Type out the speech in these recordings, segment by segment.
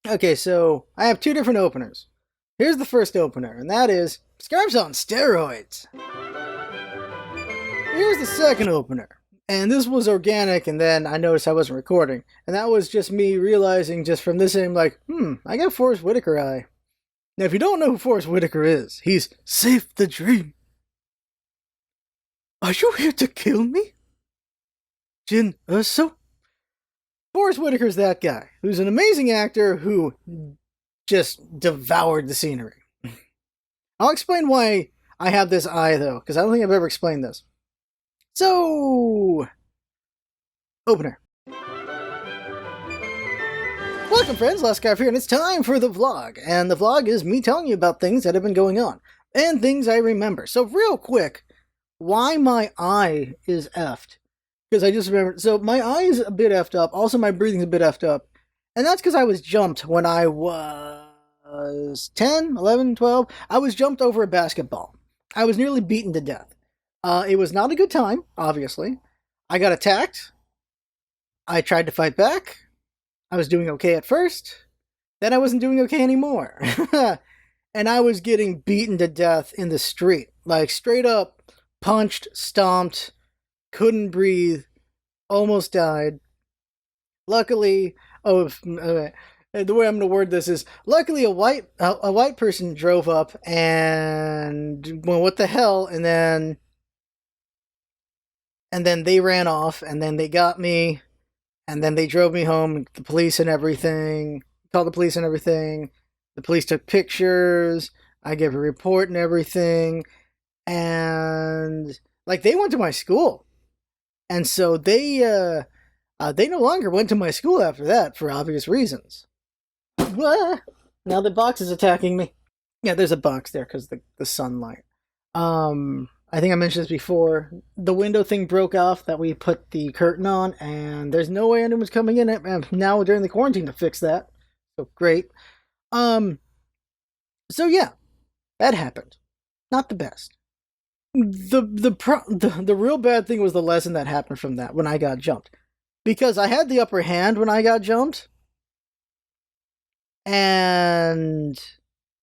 Okay, so I have two different openers. Here's the first opener, and that is Scarf's on steroids. Here's the second opener, and this was organic, and then I noticed I wasn't recording, and that was just me realizing just from listening, like, I got Forrest Whitaker eye. Now, if you don't know who Forrest Whitaker is, he's Safe the Dream. Are you here to kill me? Jin Urso? Forrest Whitaker's that guy, who's an amazing actor who just devoured the scenery. I'll explain why I have this eye, though, because I don't think I've ever explained this. So, opener. Welcome, friends. LostScarf here, and it's time for the vlog. And the vlog is me telling you about things that have been going on and things I remember. So, real quick, why my eye is effed? Because I just remembered. So, my eye is a bit effed up. Also, my breathing's a bit effed up. And that's because I was jumped when I was 10, 11, 12. I was jumped over a basketball. I was nearly beaten to death. It was not a good time, obviously. I got attacked. I tried to fight back. I was doing okay at first. Then I wasn't doing okay anymore. And I was getting beaten to death in the street. Like, straight up punched, stomped, couldn't breathe, almost died. Luckily, the way I'm going to word this is, luckily a white person drove up and, well, what the hell, and then they ran off, and then they got me, and then they drove me home, the police and everything, called the police and everything. The police took pictures, I gave a report and everything, and, like, they went to my school. And so they no longer went to my school after that, for obvious reasons. What? Now the box is attacking me. Yeah, there's a box there because the sunlight. I think I mentioned this before. The window thing broke off that we put the curtain on, and there's no way anyone's coming in now during the quarantine to fix that. So great. So yeah, that happened. Not the best. The real bad thing was the lesson that happened from that when I got jumped, because I had the upper hand when I got jumped, and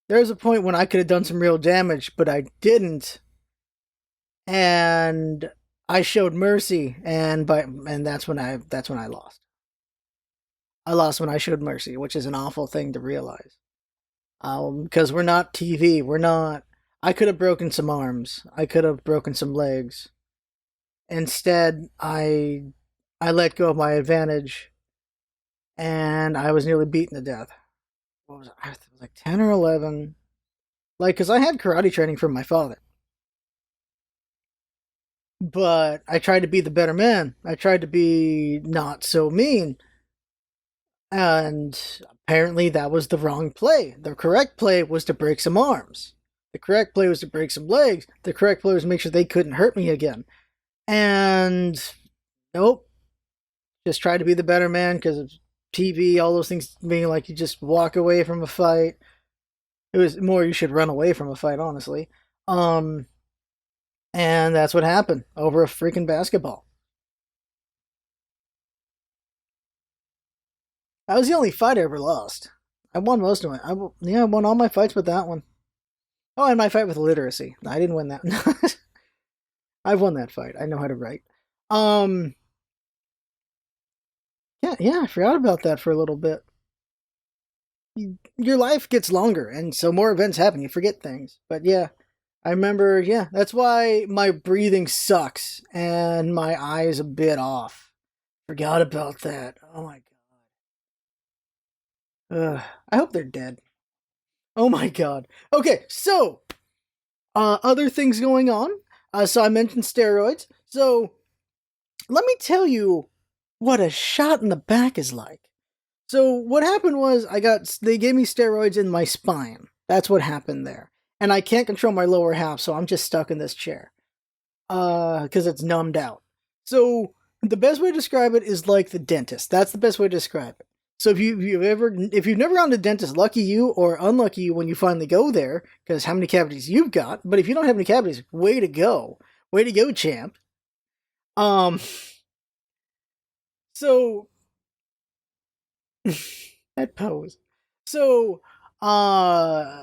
there's a point when I could have done some real damage, but I didn't, and I showed mercy, and that's when I lost. I lost when I showed mercy, which is an awful thing to realize. Because we're not TV, we're not. I could have broken some arms, I could have broken some legs. Instead, I let go of my advantage, and I was nearly beaten to death. What was it? I was like 10 or 11. Like, because I had karate training from my father. But I tried to be the better man. I tried to be not so mean. And apparently that was the wrong play. The correct play was to break some arms. The correct play was to break some legs. The correct play was to make sure they couldn't hurt me again. And nope. Just try to be the better man because of TV, all those things being like you just walk away from a fight. It was more you should run away from a fight, honestly. And that's what happened over a freaking basketball. That was the only fight I ever lost. I won most of it. I won all my fights but that one. Oh, and my fight with literacy. I didn't win that. I've won that fight. I know how to write. Yeah, I forgot about that for a little bit. Your life gets longer, and so more events happen. You forget things. But yeah, I remember, yeah, that's why my breathing sucks, and my eye is a bit off. Forgot about that. Oh my god. I hope they're dead. Oh my god. Okay, so, other things going on. So I mentioned steroids. So, let me tell you what a shot in the back is like. So what happened was they gave me steroids in my spine. That's what happened there. And I can't control my lower half, so I'm just stuck in this chair. Because it's numbed out. So the best way to describe it is like the dentist. That's the best way to describe it. So if you've never gone to the dentist, lucky you or unlucky you when you finally go there, because how many cavities you've got. But if you don't have any cavities, way to go. Way to go, champ. So that pose. So, uh,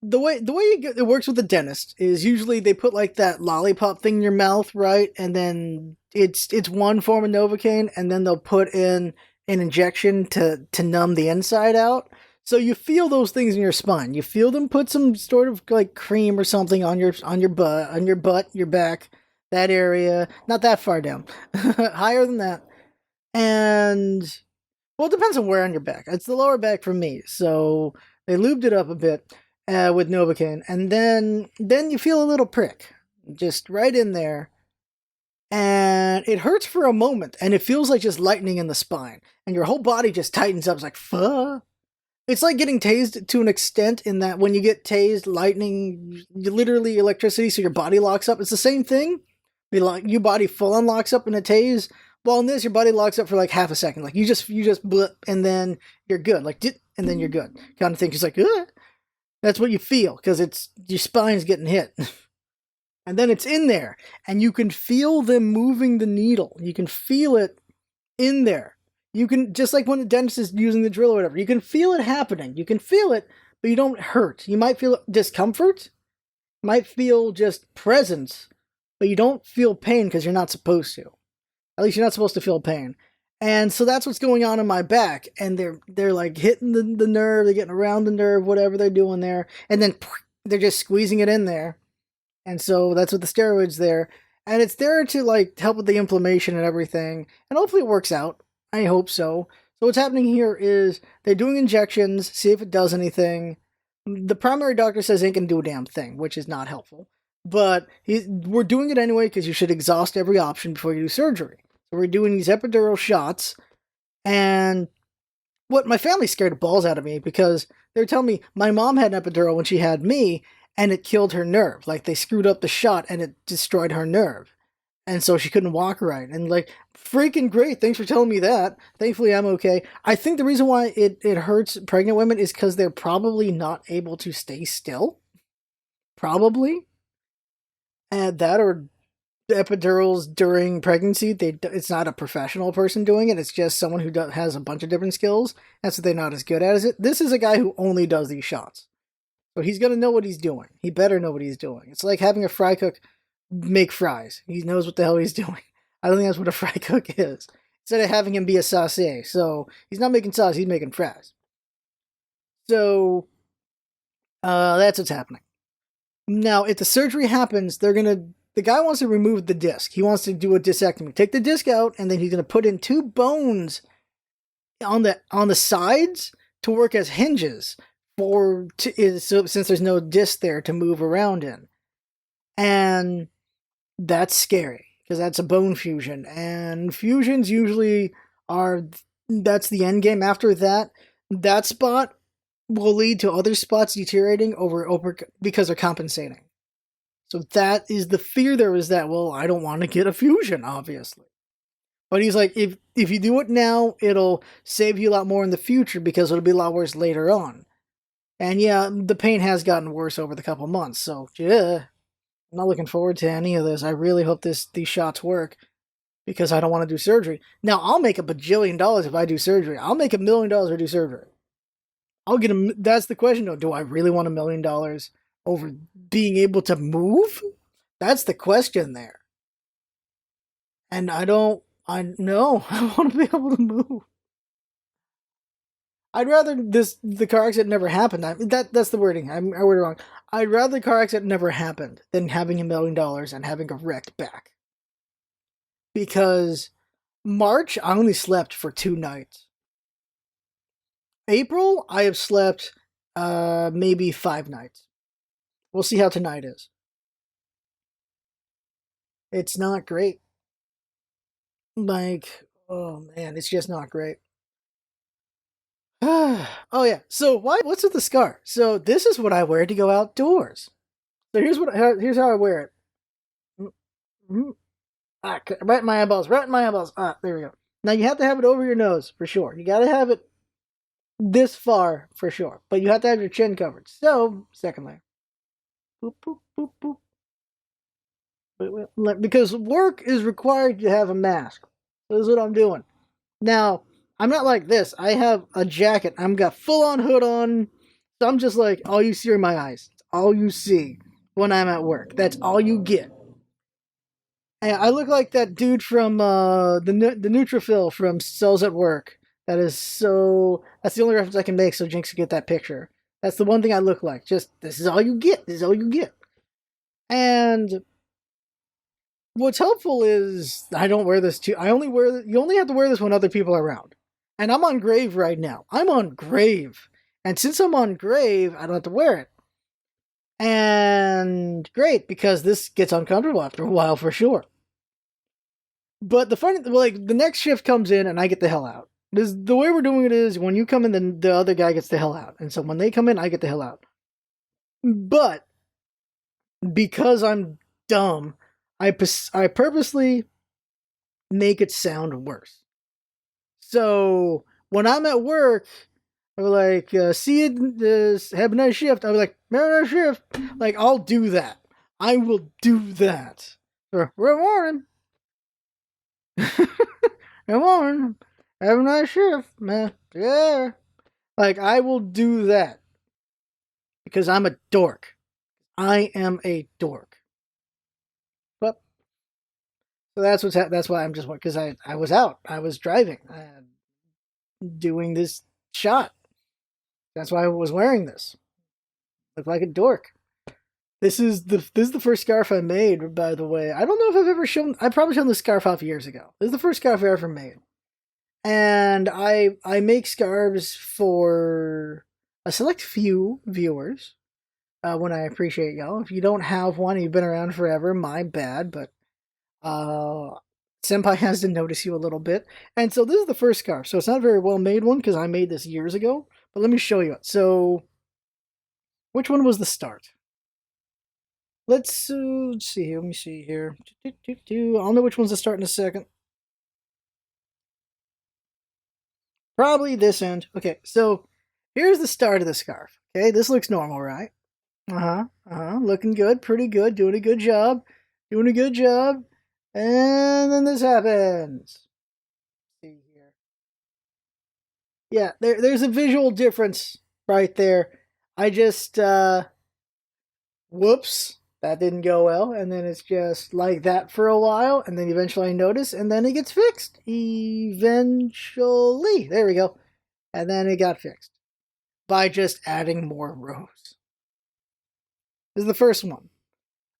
the way it works with the dentist is usually they put like that lollipop thing in your mouth, right? And then it's one form of Novocaine, and then they'll put in an injection to numb the inside out. So you feel those things in your spine. You feel them put some sort of like cream or something on your butt, your back, that area, not that far down, higher than that, and well, it depends on where on your back. It's the lower back for me, so they lubed it up a bit with Novocaine, and then you feel a little prick, just right in there, and it hurts for a moment, and it feels like just lightning in the spine, and your whole body just tightens up. It's like fuh. It's like getting tased to an extent in that when you get tased, lightning, literally electricity, so your body locks up. It's the same thing. Your body full on locks up in a tase. Well, in this, your body locks up for like half a second. Like you just blip, and then you're good. Like and then you're good, kind of thing. She's like, ugh. That's what you feel because it's your spine's getting hit, and then it's in there, and you can feel them moving the needle. You can feel it in there. You can, just like when the dentist is using the drill or whatever, you can feel it happening. You can feel it, but you don't hurt. You might feel discomfort, might feel just presence, but you don't feel pain because you're not supposed to. At least you're not supposed to feel pain. And so that's what's going on in my back. And they're like hitting the nerve, they're getting around the nerve, whatever they're doing there, and then they're just squeezing it in there. And so that's what the steroids there. And it's there to like help with the inflammation and everything. And hopefully it works out. I hope so. So what's happening here is they're doing injections, see if it does anything. The primary doctor says ain't gonna do a damn thing, which is not helpful. But we're doing it anyway because you should exhaust every option before you do surgery. So we're doing these epidural shots, and what my family scared the balls out of me because they were telling me my mom had an epidural when she had me, and it killed her nerve. Like they screwed up the shot and it destroyed her nerve, and so she couldn't walk right. And like, freaking great, thanks for telling me that. Thankfully, I'm okay. I think the reason why it hurts pregnant women is because they're probably not able to stay still. Probably, and that or epidurals during pregnancy, it's not a professional person doing it. It's just someone who has a bunch of different skills. That's what they're not as good at. Is it? This is a guy who only does these shots, so he's gonna know what he's doing. He better know what he's doing. It's like having a fry cook make fries. He knows what the hell he's doing. I don't think that's what a fry cook is. Instead of having him be a saucier, so he's not making sauce. He's making fries. So that's what's happening. Now, if the surgery happens, the guy wants to remove the disc. He wants to do a discectomy. Take the disc out, and then he's gonna put in two bones on the sides to work as hinges so since there's no disc there to move around in. And that's scary because that's a bone fusion, and fusions usually are that's the end game. After that, that spot will lead to other spots deteriorating over because they're compensating. So that is the fear there, is that, well, I don't want to get a fusion, obviously. But he's like, if you do it now, it'll save you a lot more in the future because it'll be a lot worse later on. And yeah, the pain has gotten worse over the couple months, so yeah, I'm not looking forward to any of this. I really hope these shots work because I don't want to do surgery. Now, I'll make a bajillion dollars if I do surgery. I'll make $1 million if I do surgery. I'll get that's the question though. Do I really want $1 million over being able to move? That's the question there. And I know, I want to be able to move. I'd rather the car accident never happened. That's the wording. I worded it wrong. I'd rather the car accident never happened than having $1 million and having a wrecked back. Because March, I only slept for 2 nights. April, I have slept maybe 5 nights. We'll see how tonight is. It's not great. Like, oh man, it's just not great. Oh yeah. So what's with the scarf? So this is what I wear to go outdoors. So here's how I wear it. Mm-hmm. Right in my eyeballs. Right in my eyeballs. There we go. Now you have to have it over your nose for sure. You got to have it this far for sure, but you have to have your chin covered. So second layer. Boop boop boop boop. Because work is required to have a mask. So this is what I'm doing. Now, I'm not like this. I have a jacket. I'm got full on hood on. So I'm just like, all you see are my eyes. It's all you see when I'm at work. That's all you get. And I look like that dude from the Neutrophil from Cells at Work. That is so. That's the only reference I can make so Jinx can get that picture. That's the one thing I look like. Just, this is all you get. This is all you get. And what's helpful is I don't wear this too. You only have to wear this when other people are around. And I'm on Grave right now. I'm on Grave. And since I'm on Grave, I don't have to wear it. And great, because this gets uncomfortable after a while for sure. But the next shift comes in and I get the hell out. The way we're doing it is when you come in, then the other guy gets the hell out. And so when they come in, I get the hell out. But because I'm dumb, I purposely make it sound worse. So when I'm at work, I'm like, see you, have a nice shift. I'm like, merry nice shift. Like, I'll do that. I will do that. Good morning. Good morning. Have a nice shift, man. Yeah. Like, I will do that. Because I'm a dork. I am a dork. But so that's why I'm just, because I was out. I was driving. Doing this shot. That's why I was wearing this. Look like a dork. This is the first scarf I made, by the way. I don't know if I've ever shown. I probably shown this scarf off years ago. This is the first scarf I ever made, and I make scarves for a select few viewers. When I appreciate y'all. If you don't have one, you've been around forever. My bad, but Senpai has to notice you a little bit. And so this is the first scarf. So it's not a very well made one because I made this years ago. But let me show you it. So, which one was the start? Let's see here. Let me see here. I'll know which one's the start in a second. Probably this end. Okay, so here's the start of the scarf. Okay, this looks normal, right? Looking good, pretty good, doing a good job. Doing a good job. And then this happens. Let's see here. Yeah, there's a visual difference right there. I just, whoops, that didn't go well. And then it's just like that for a while. And then eventually I notice, and then it gets fixed. Eventually. There we go. And then it got fixed by just adding more rows. This is the first one.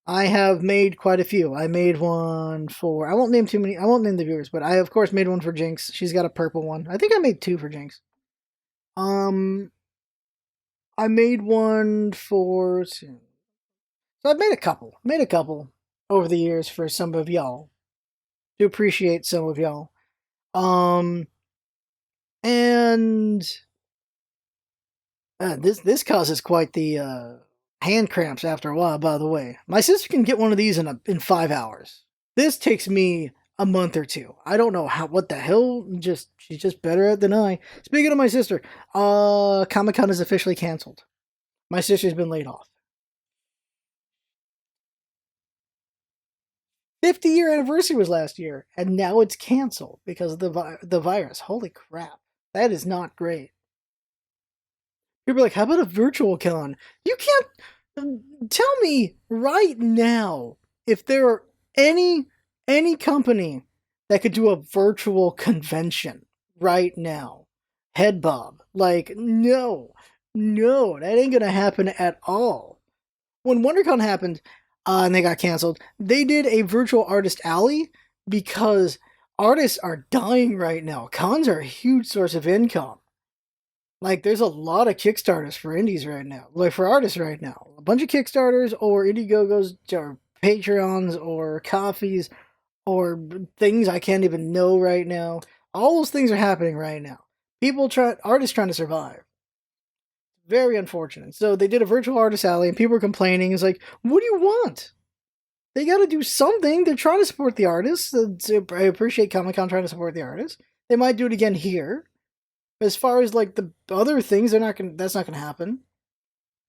I have made quite a few. I made one for, I won't name too many, I won't name the viewers, but I of course made one for Jinx. She's got a purple one. I think I made two for Jinx. I made one for, so I've made a couple over the years for some of y'all. To appreciate some of y'all. And this causes quite the hand cramps after a while, by the way. My sister can get one of these in 5 hours. This takes me a month or two. I don't know what the hell. She's just better at it than I. Speaking of my sister, ComicCon is officially canceled. My sister's been laid off. 50-year anniversary was last year, and now it's canceled because of the virus. Holy crap. That is not great. People are like, how about a virtual con? You can't tell me right now if there are any company that could do a virtual convention right now. Head bob. Like, no, that ain't gonna happen at all. When WonderCon happened, and they got canceled, they did a virtual artist alley because artists are dying right now. Cons are a huge source of income. Like, there's a lot of Kickstarters for indies right now. Like, for artists right now. A bunch of Kickstarters or Indiegogos or Patreons or coffees or things I can't even know right now. All those things are happening right now. Artists trying to survive. Very unfortunate. So they did a virtual artist alley and people were complaining. It's like, what do you want? They got to do something. They're trying to support the artists. I appreciate Comic-Con trying to support the artists. They might do it again here. As far as like the other things, that's not gonna happen.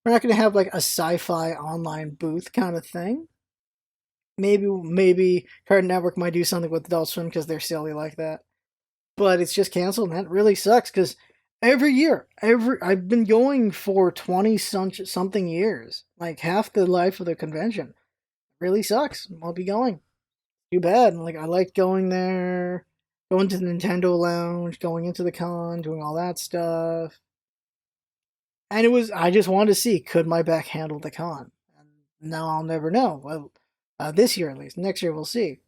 We're not gonna have like a sci-fi online booth kind of thing. Maybe Cartoon Network might do something with Adult Swim because they're silly like that. but it's just canceled, and that really sucks because every year, I've been going for 20 something years, like half the life of the convention. Really sucks. I'll be going. Too bad. Like, I like going there, going to the Nintendo Lounge, going into the con, doing all that stuff. And I just wanted to see, could my back handle the con? And now I'll never know. Well, this year at least. Next year we'll see.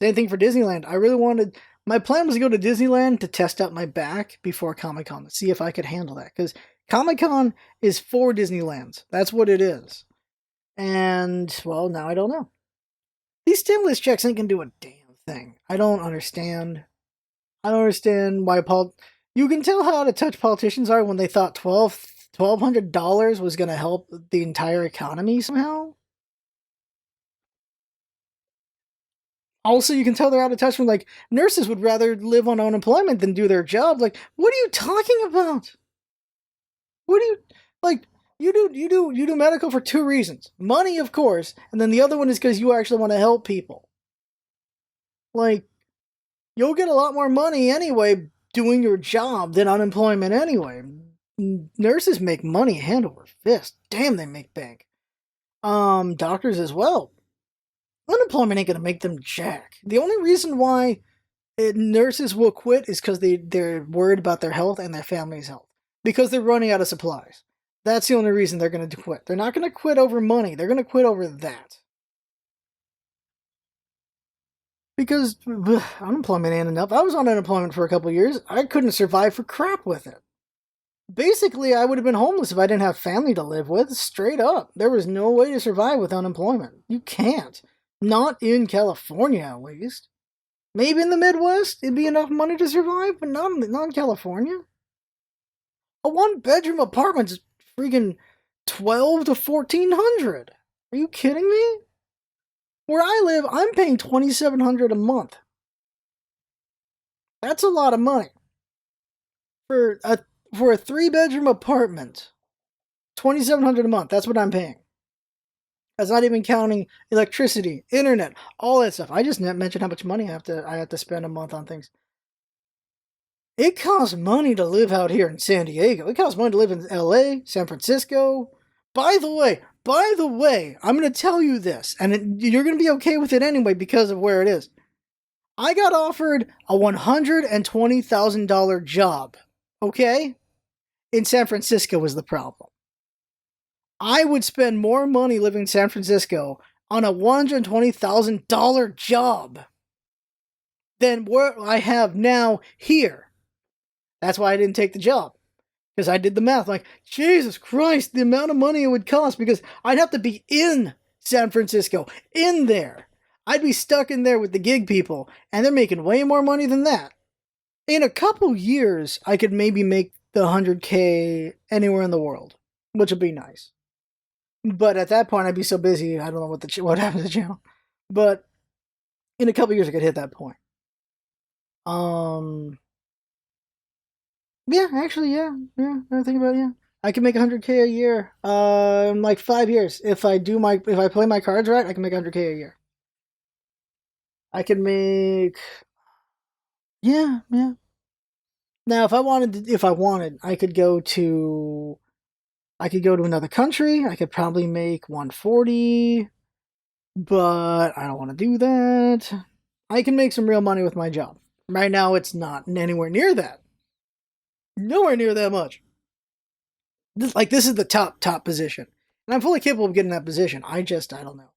Same thing for Disneyland. I really wanted, my plan was to go to Disneyland to test out my back before Comic Con to see if I could handle that. Because Comic Con is for Disneyland. That's what it is. And, well, now I don't know. These stimulus checks ain't gonna do a damn thing. I don't understand. I don't understand why you can tell how out of touch politicians are when they thought $1,200 was gonna help the entire economy somehow. Also, you can tell they're out of touch when, like, nurses would rather live on unemployment than do their job. Like, what are you talking about? What do you, like, you do medical for 2 reasons. Money, of course, and then the other one is because you actually want to help people. Like, you'll get a lot more money anyway doing your job than unemployment anyway. Nurses make money hand over fist. Damn, they make bank. Doctors as well. Unemployment ain't gonna make them jack. The only reason why nurses will quit is because they're worried about their health and their family's health. Because they're running out of supplies. That's the only reason they're gonna quit. They're not gonna quit over money. They're gonna quit over that. Because unemployment ain't enough. I was on unemployment for a couple years. I couldn't survive for crap with it. Basically, I would have been homeless if I didn't have family to live with. Straight up. There was no way to survive with unemployment. You can't. Not in California, at least. Maybe in the Midwest, it'd be enough money to survive, but not in California. A 1-bedroom apartment's freaking 12 to 1400. Are you kidding me? Where I live, I'm paying $2,700 a month. That's a lot of money. For a 3-bedroom apartment, $2,700 a month. That's what I'm paying. That's not even counting electricity, internet, all that stuff. I just mentioned how much money I have to spend a month on things. It costs money to live out here in San Diego. It costs money to live in LA, San Francisco. By the way, I'm going to tell you this, and you're going to be okay with it anyway because of where it is. I got offered a $120,000 job, okay? In San Francisco was the problem. I would spend more money living in San Francisco on a $120,000 job than what I have now here. That's why I didn't take the job. Because I did the math. Like, Jesus Christ, the amount of money it would cost. Because I'd have to be in San Francisco. In there. I'd be stuck in there with the gig people. And they're making way more money than that. In a couple years, I could maybe make the $100K anywhere in the world. Which would be nice. But at that point, I'd be so busy, I don't know what happened to the channel. But in a couple years, I could hit that point. Yeah, actually, yeah. I think about it, yeah. I can make $100K a year. In like 5 years. If I play my cards right, I can make $100K a year. I can make, yeah. Now, if I wanted, I could go to another country. I could probably make 140, but I don't want to do that. I can make some real money with my job. Right now, it's not anywhere near that. Nowhere near that much. This is the top position. And I'm fully capable of getting that position. I don't know.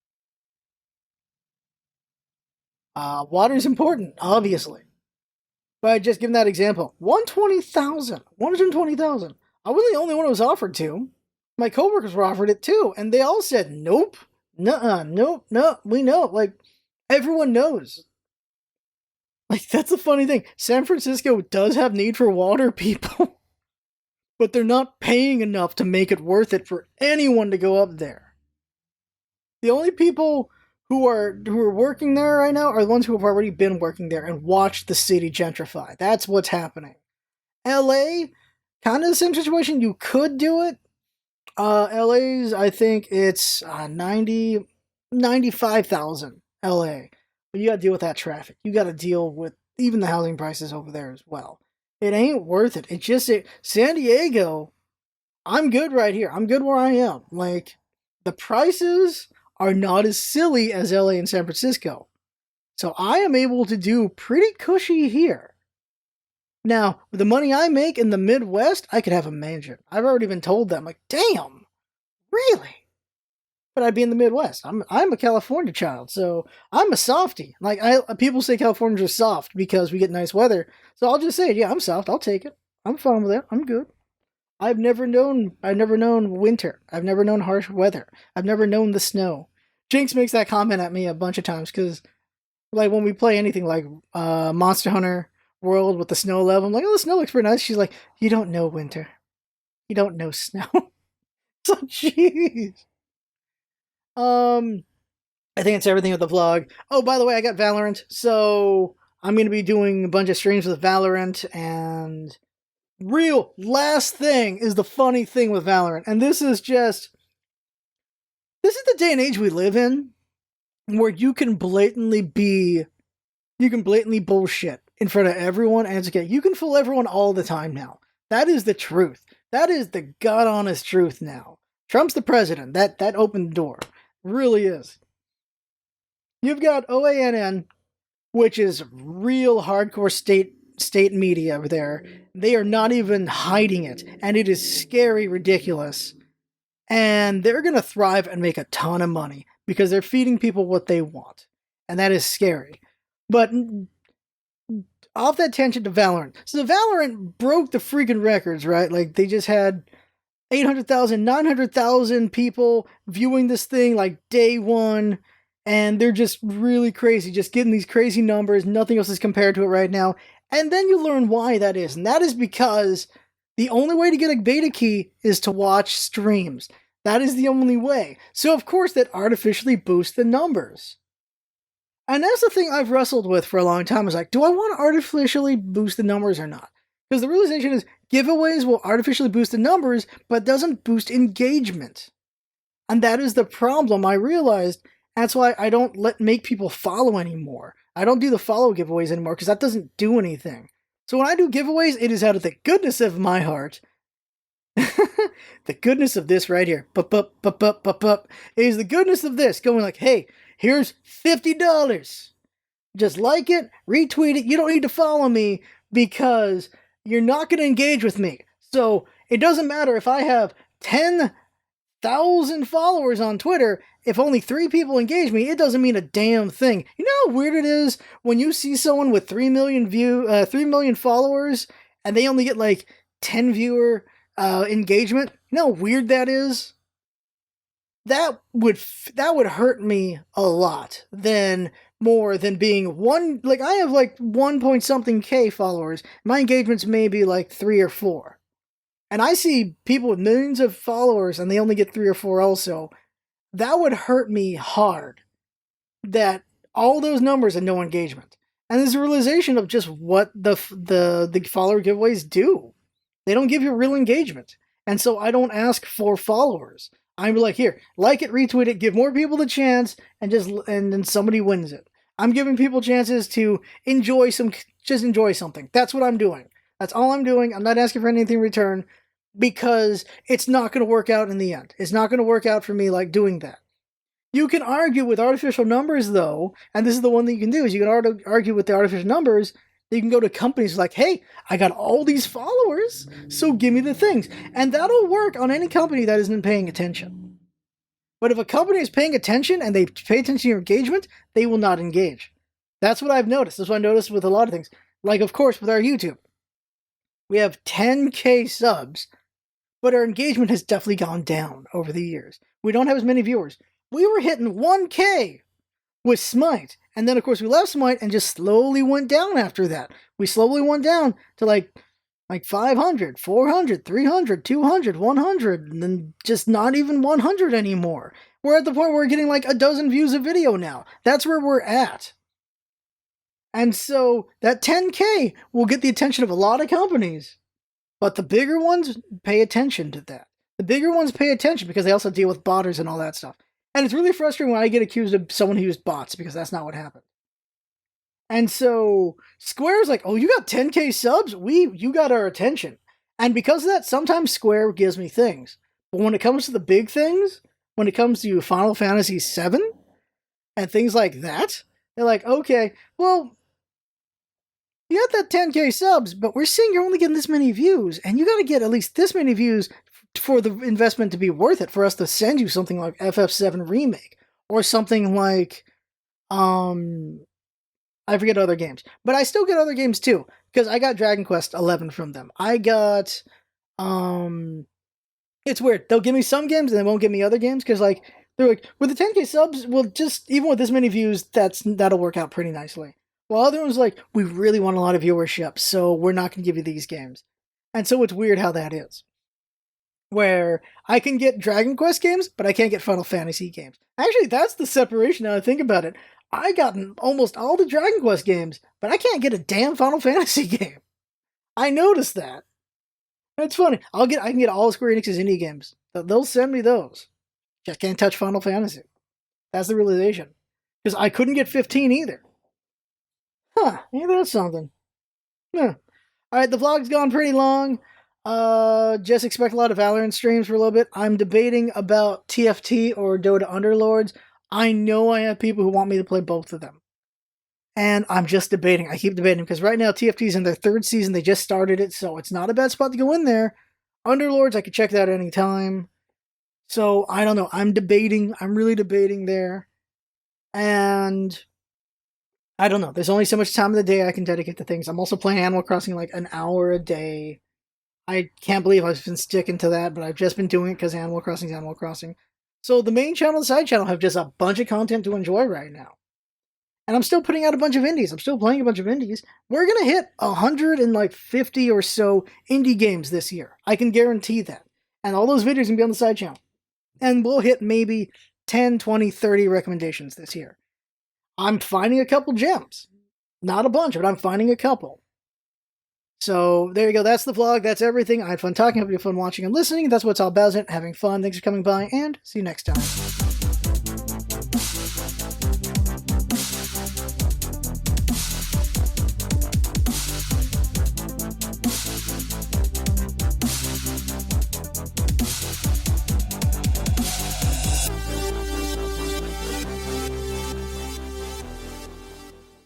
Water is important, obviously. But just give that example. 120,000. I wasn't the only one who was offered to. My coworkers were offered it too. And they all said, nope. Nuh-uh, nope, no, we know. Like, everyone knows. Like, that's the funny thing. San Francisco does have need for water, people. But they're not paying enough to make it worth it for anyone to go up there. The only people who are working there right now are the ones who have already been working there and watched the city gentrify. That's what's happening. LA, kind of the same situation. You could do it. LA's, I think it's 95,000 LA. But you gotta deal with that traffic. You gotta deal with even the housing prices over there as well. It ain't worth it. It's just San Diego, I'm good right here. I'm good where I am. Like, the prices are not as silly as LA and San Francisco. So I am able to do pretty cushy here. Now, with the money I make in the Midwest, I could have a mansion. I've already been told that. I'm like, damn, really? But I'd be in the Midwest. I'm a California child, so I'm a softie. Like, people say Californians are soft because we get nice weather. So I'll just say, yeah, I'm soft. I'll take it. I'm fine with that. I'm good. I've never known winter. I've never known harsh weather. I've never known the snow. Jinx makes that comment at me a bunch of times because, like, when we play anything like Monster Hunter World with the snow level, I'm like, oh, the snow looks pretty nice. She's like, you don't know winter. You don't know snow. So, jeez. I think it's everything with the vlog. Oh, by the way, I got Valorant, so I'm going to be doing a bunch of streams with Valorant, and real last thing is the funny thing with Valorant, and this is the day and age we live in, where you can blatantly bullshit in front of everyone, and it's okay. You can fool everyone all the time now. That is the truth. That is the god-honest truth now. Trump's the president. That opened the door. Really is. You've got OANN, which is real hardcore state media over there. They are not even hiding it, and it is scary ridiculous. And they're going to thrive and make a ton of money because they're feeding people what they want. And that is scary. But off that tangent to Valorant. So Valorant broke the freaking records, right? Like, they just had 800,000, 900,000 people viewing this thing like day one, and they're just really crazy, just getting these crazy numbers. Nothing else is compared to it right now. And then you learn why that is, and that is because the only way to get a beta key is to watch streams. That is the only way. So of course that artificially boosts the numbers. And that's the thing I've wrestled with for a long time, is like, do I want to artificially boost the numbers or not? Because the realization is giveaways will artificially boost the numbers, but doesn't boost engagement. And that is the problem I realized. That's why I don't make people follow anymore. I don't do the follow giveaways anymore because that doesn't do anything. So when I do giveaways, it is out of the goodness of my heart. The goodness of this right here. Is the goodness of this going like, hey, here's $50. Just like it, retweet it. You don't need to follow me because you're not going to engage with me. So it doesn't matter if I have 10,000 followers on Twitter. If only 3 people engage me, it doesn't mean a damn thing. You know how weird it is when you see someone with 3 million followers and they only get like 10 viewer engagement? You know how weird that is? That would hurt me a lot more than being one. Like, I have like 1 point something K followers. My engagements may be like 3 or 4. And I see people with millions of followers and they only get 3 or 4 also. That would hurt me hard. That all those numbers and no engagement. And there's a realization of just what the follower giveaways do. They don't give you real engagement. And so I don't ask for followers. I'm like, here, like it, retweet it, give more people the chance, and then somebody wins it. I'm giving people chances to enjoy something. That's what I'm doing. That's all I'm doing. I'm not asking for anything in return because it's not going to work out in the end. It's not going to work out for me like doing that. You can argue with artificial numbers though, and this is the one thing you can do, is you can argue with the artificial numbers. You can go to companies like, hey, I got all these followers, so give me the things. And that'll work on any company that isn't paying attention. But if a company is paying attention and they pay attention to your engagement, they will not engage. That's what I've noticed. That's what I noticed with a lot of things. Like, of course, with our YouTube. We have 10K subs, but our engagement has definitely gone down over the years. We don't have as many viewers. We were hitting 1K with Smite. And then, of course, we left Smite and just slowly went down after that. We slowly went down to like 500, 400, 300, 200, 100, and then just not even 100 anymore. We're at the point where we're getting like a dozen views a video now. That's where we're at. And so that 10K will get the attention of a lot of companies. But the bigger ones pay attention to that. The bigger ones pay attention because they also deal with botters and all that stuff. And it's really frustrating when I get accused of someone who used bots, because that's not what happened. And so Square's like, oh, you got 10K subs? You got our attention. And because of that, sometimes Square gives me things. But when it comes to the big things, when it comes to Final Fantasy VII and things like that, they're like, okay, well, you got that 10K subs, but we're seeing you're only getting this many views, and you got to get at least this many views for the investment to be worth it, for us to send you something like FF7 Remake, or something like, I forget other games. But I still get other games too, because I got Dragon Quest 11 from them. I got, it's weird. They'll give me some games and they won't give me other games, because like, they're like, with the 10K subs, well, just, even with this many views, that'll work out pretty nicely. Well, other ones like, we really want a lot of viewership, so we're not going to give you these games. And so it's weird how that is. Where I can get Dragon Quest games, but I can't get Final Fantasy games. Actually, that's the separation now I think about it. I got almost all the Dragon Quest games, but I can't get a damn Final Fantasy game. I noticed that. It's funny. I can get all Square Enix's indie games. They'll send me those. Just can't touch Final Fantasy. That's the realization. Because I couldn't get 15 either. Huh, maybe that's something. Yeah. Alright, the vlog's gone pretty long. Just expect a lot of Valorant streams for a little bit. I'm debating about TFT or Dota Underlords. I know I have people who want me to play both of them. And I'm just debating. I keep debating because right now TFT's in their 3rd season. They just started it, so it's not a bad spot to go in there. Underlords, I could check that anytime. So, I don't know. I'm debating. I'm really debating there. And I don't know. There's only so much time of the day I can dedicate to things. I'm also playing Animal Crossing like an hour a day. I can't believe I've been sticking to that, but I've just been doing it because Animal Crossing is Animal Crossing. So the main channel and the side channel have just a bunch of content to enjoy right now. And I'm still putting out a bunch of indies. I'm still playing a bunch of indies. We're going to hit 150 or so indie games this year. I can guarantee that. And all those videos can be on the side channel. And we'll hit maybe 10, 20, 30 recommendations this year. I'm finding a couple gems. Not a bunch, but I'm finding a couple. So there you go. That's the vlog. That's everything. I had fun talking. I hope you had fun watching and listening. That's what it's all about, having fun. Thanks for coming by, and see you next time.